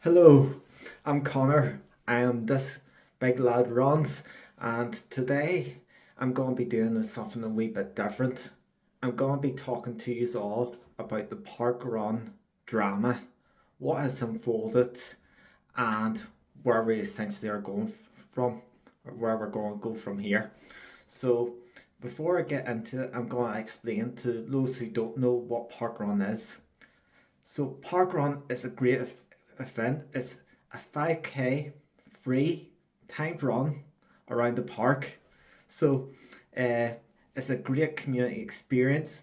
Hello, I'm Connor. I am this big lad Rons, and today I'm going to be doing something a wee bit different. I'm going to be talking to you all about the park run drama, what has unfolded, and where we essentially are going from, or where we're going to go from here. So, before I get into it, I'm going to explain to those who don't know what park run is. So parkrun is a great event. It's a 5K free timed run around the park. So uh, it's a great community experience.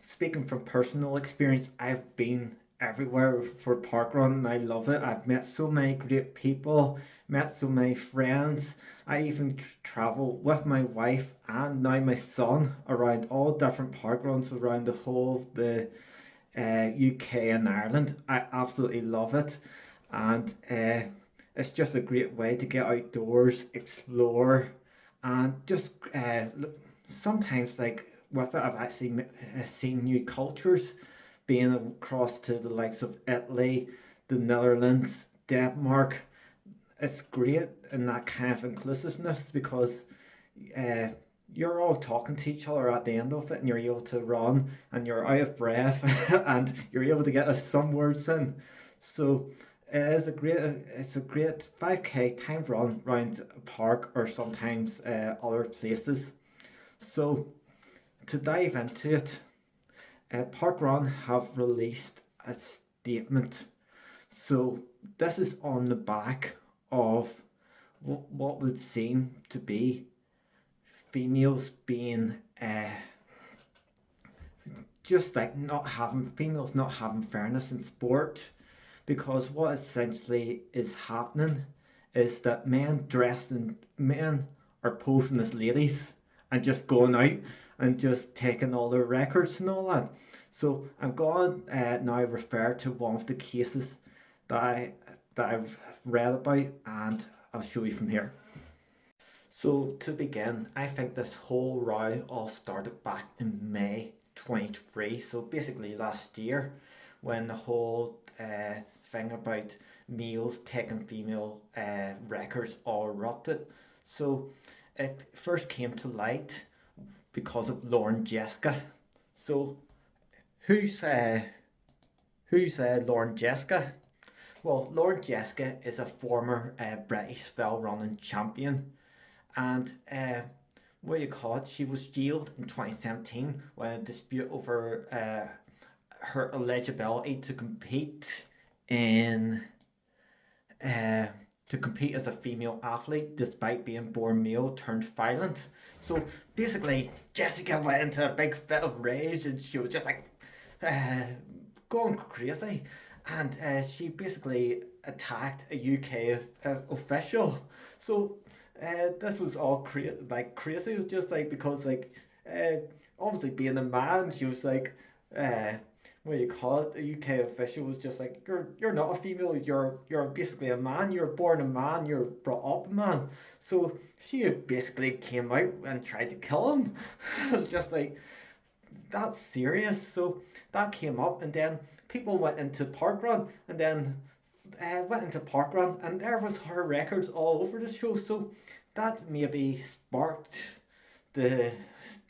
Speaking from personal experience, I've been everywhere for parkrun and I love it. I've met so many great people, met so many friends. I even travel with my wife and now my son around all different parkruns around the whole of the UK and Ireland. I absolutely love it, and it's just a great way to get outdoors, explore, and just sometimes like with it, I've actually seen new cultures, being across to the likes of Italy, the Netherlands, Denmark. It's great in that kind of inclusiveness because uh, you're all talking to each other at the end of it and you're able to run and you're out of breath and you're able to get some words in. So it's a great 5K timed run around a park or sometimes other places. So to dive into it, Parkrun have released a statement. So this is on the back of what would seem to be females being just like not having females not having fairness in sport, because what essentially is happening is that men are posing as ladies and just going out and just taking all their records and all that. So I'm going to now refer to one of the cases that I've read about, and I'll show you from here. So to begin, I think this whole row all started back in May 23. So basically last year, when the whole thing about males taking female records all erupted. So it first came to light because of Lauren Jessica. So who's uh, who's Lauren Jessica? Well, Lauren Jessica is a former British fell running champion, and what do you call it? She was jailed in 2017 when a dispute over her eligibility in uh, to compete as a female athlete despite being born male turned violent. So basically, Jessica went into a big fit of rage and she was just like uh, going crazy, and she basically attacked a UK official. So this was all crazy. It was just like because uh, obviously being a man, she was like uh, what do you call it? The UK official was just like, you're not a female. You're basically a man. You're born a man. You're brought up a man. So she basically came out and tried to kill him. It was just like that's serious. So that came up, and then people went into parkrun, and then and there was her records all over the show. So that maybe sparked the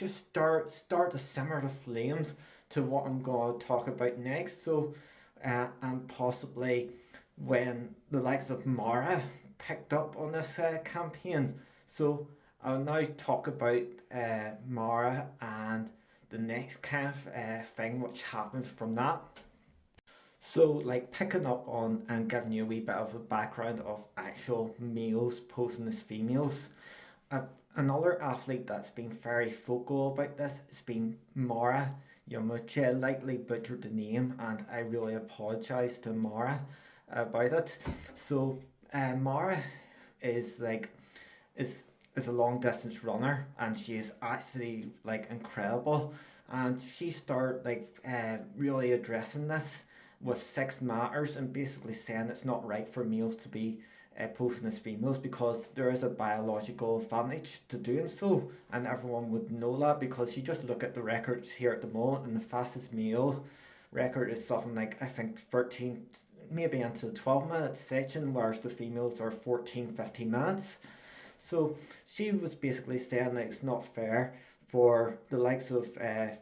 start to simmer the flames to what I'm going to talk about next. So and possibly when the likes of Mara picked up on this campaign. So I'll now talk about Mara and the next kind of thing which happened from that. So, like picking up on and giving you a wee bit of a background of actual males posing as females. Uh, Another athlete that's been very vocal about this has been Mara Yamauchi. I likely butchered the name, and I really apologise to Mara about it. So, Mara is like is is a long distance runner, and she's actually like incredible, and she started really addressing this with Six Matters and basically saying it's not right for males to be posing as females because there is a biological advantage to doing so, and everyone would know that because you just look at the records here at the moment, and the fastest male record is something like I think 13 maybe into the 12-minute section, whereas the females are 14-15 minutes. So she was basically saying that it's not fair for the likes of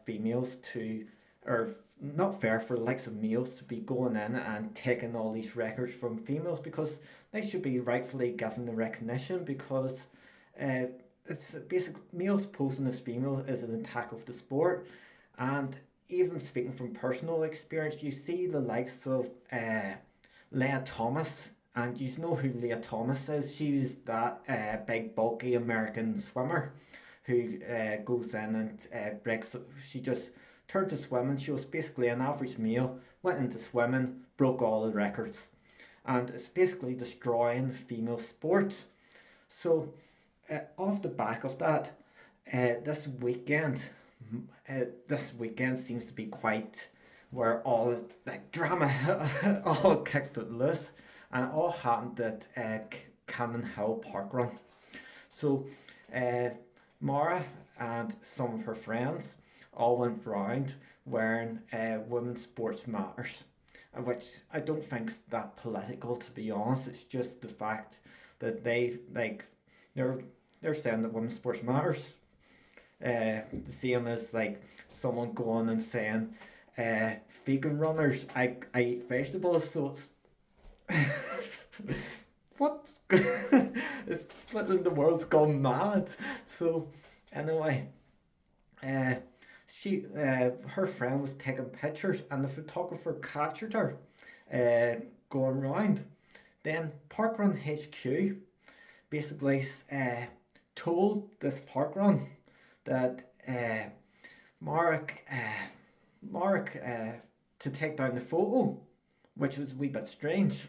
females to, or not fair for the likes of males to be going in and taking all these records from females, because they should be rightfully given the recognition, because uh, it's basically males posing as females is an attack of the sport. And even speaking from personal experience, you see the likes of Leah Thomas, and you know who Leah Thomas is. She's that big, bulky American swimmer who goes in and breaks. She just turned to swimming. She was basically an average male, went into swimming, broke all the records, and it's basically destroying female sport. So, off the back of that, this weekend, this weekend seems to be quite where all like drama all kicked it loose, and it all happened at Cannon Hill Parkrun. So, uh, Mara and some of her friends all went round wearing Women's Sports Matters, which I don't think's that political, to be honest. It's just the fact that they're they're saying that Women's Sports Matters. The same as like someone going and saying vegan runners, I eat vegetables, so it's what? It's what in the world's gone mad. So anyway, she her friend was taking pictures, and the photographer captured her going round. Then Parkrun HQ basically told this parkrun that Marek to take down the photo, which was a wee bit strange.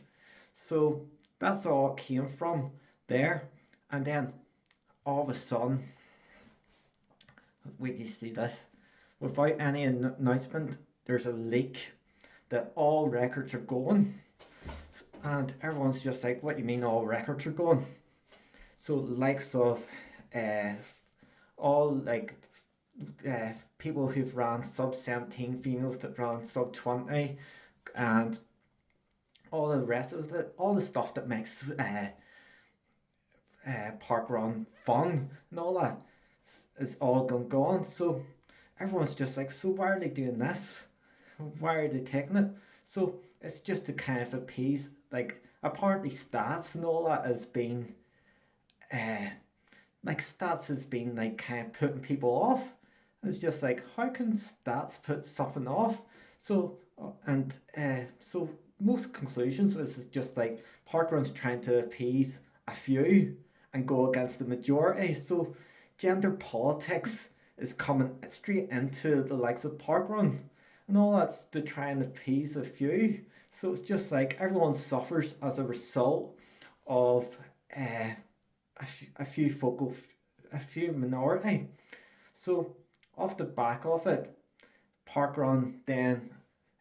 So that's all it came from there. And then all of a sudden, wait till you see this, without any announcement, there's a leak that all records are going. And everyone's just like, what do you mean all records are going? So the likes of all like people who've ran sub 17, females that ran sub 20, and all the rest of it, all the stuff that makes parkrun fun and all that is all gone. So everyone's just like, so why are they doing this? Why are they taking it? So it's just to kind of appease, like apparently stats and all that has been like stats has been like kind of putting people off. It's just like, how can stats put something off? So so most conclusions is just like parkrun's trying to appease a few and go against the majority. So gender politics is coming straight into the likes of parkrun, and all that's to try and appease a few. So it's just like everyone suffers as a result of a few minority. So off the back of it, parkrun then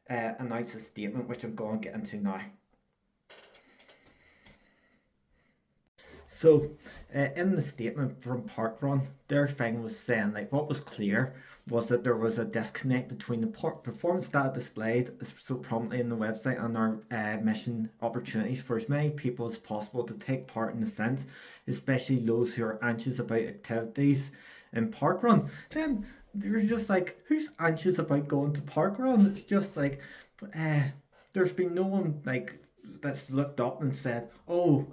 announced a statement, which I'm going to get into now. So, in the statement from Parkrun, their thing was saying, like, what was clear was that there was a disconnect between the performance data displayed so prominently in the website and our mission opportunities for as many people as possible to take part in the event, especially those who are anxious about activities in Parkrun. Then they're just like, who's anxious about going to Parkrun? It's just like, there's been no one like that's looked up and said, oh,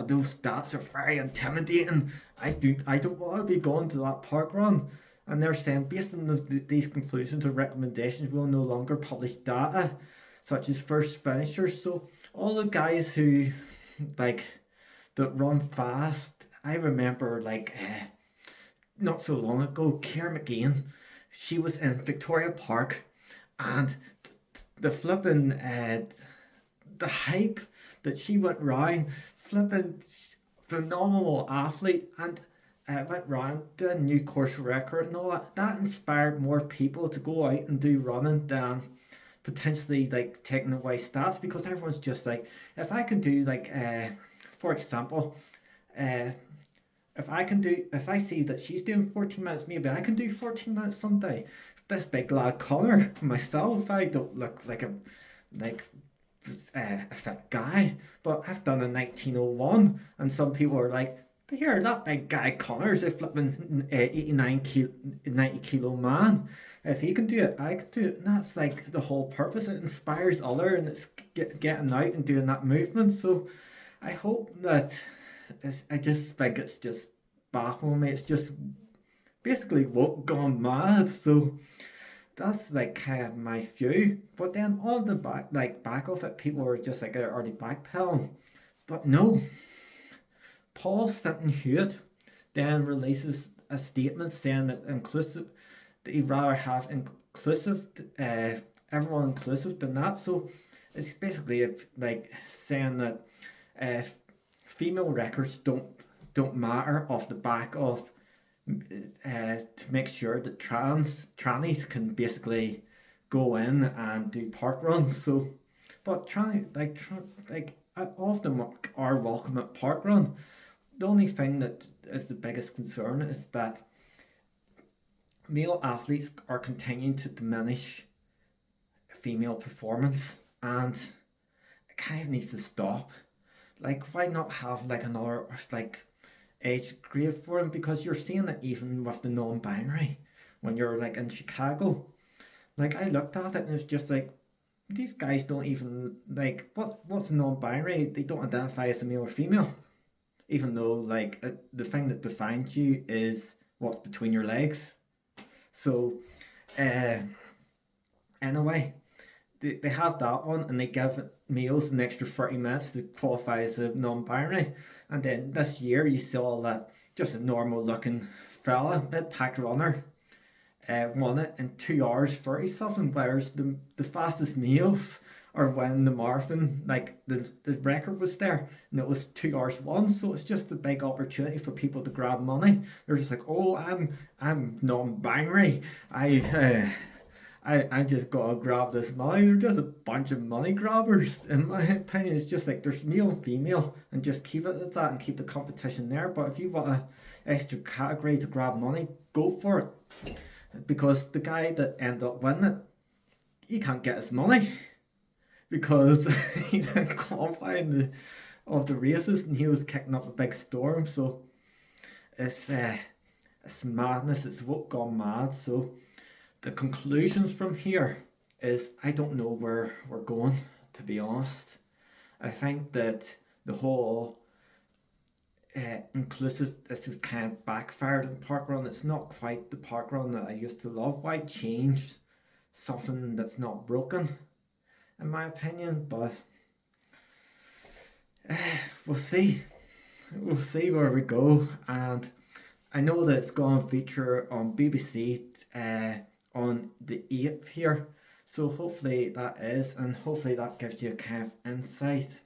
those stats are very intimidating. I don't want to be going to that parkrun. And they're saying, based on these conclusions and recommendations, we'll no longer publish data such as first finishers. So all the guys who like that run fast, I remember like not so long ago, Keir McGeehan, she was in Victoria Park, and the flipping the hype that she went round, flipping phenomenal athlete, and went round doing a new course record and all that. That inspired more people to go out and do running than potentially like taking away stats, because everyone's just like, if I can do like for example, if I see that she's doing 14 minutes, maybe I can do 14 minutes someday. This big lad Connor, myself, I don't look like a fit guy, but I've done a 1901, and some people are like, here, that big guy Connor's a flipping 90 kilo man. If he can do it, I can do it. And that's like the whole purpose. It inspires other, and it's getting out and doing that movement. So I hope that I just think it's just baffling me. It's just basically woke gone mad. So that's like kind of my view. But then on the back of it, people are just like already backpedaling. But no, Paul Stanton Hewitt then releases a statement saying that he'd rather have inclusive, everyone inclusive than that. So it's basically like saying that uh, female records don't matter off the back of to make sure that trannies can basically go in and do park runs. So, but all of them are welcome at park run. The only thing that is the biggest concern is that male athletes are continuing to diminish female performance, and it kind of needs to stop. Like, why not have like another like age grade for them? Because you're seeing it even with the non-binary when you're like in Chicago. Like, I looked at it and it's just like, these guys don't even like what's non-binary. They don't identify as a male or female, even though like the thing that defines you is what's between your legs. So anyway, they have that one, and they give males an extra 30 minutes to qualify as a non-binary. And then this year you saw that just a normal looking fella, a pack runner, won it in 2 hours 30 something, whereas the fastest males are when the marathon, like the record was there, and it was 2 hours 1. So it's just a big opportunity for people to grab money. They're just like, oh, I'm non-binary. I just gotta grab this money. They're just a bunch of money grabbers. In my opinion, it's just like there's male and female, and just keep it at that and keep the competition there. But if you want an extra category to grab money, go for it. Because the guy that ended up winning it, he can't get his money because he didn't qualify in of the races, and he was kicking up a big storm. So it's madness. It's what gone mad. So the conclusions from here is I don't know where we're going, to be honest. I think that the whole inclusive, this is kind of backfired in parkrun. It's not quite the parkrun that I used to love. Why change something that's not broken, in my opinion? But we'll see. We'll see where we go. And I know that it's going to feature on BBC on the 8th here. So hopefully that is, and hopefully that gives you a kind of insight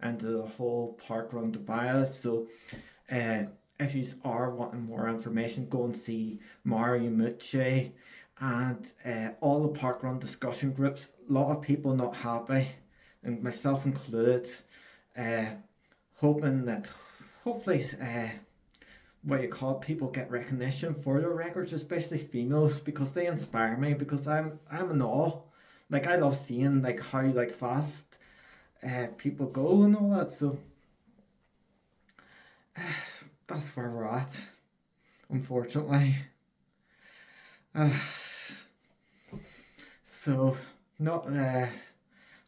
into the whole parkrun Dubai. So if you are wanting more information, go and see Yamauchi and all the parkrun discussion groups. A lot of people not happy, and myself included, hoping that hopefully what you call it, people get recognition for their records, especially females, because they inspire me, because I'm in awe. Like, I love seeing like how like fast people go and all that. So that's where we're at, unfortunately. So not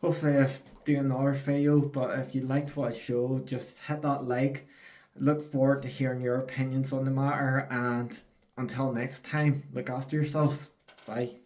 hopefully I'll do another video, but if you liked what I showed, just hit that like. Look forward to hearing your opinions on the matter, and until next time, look after yourselves. Bye.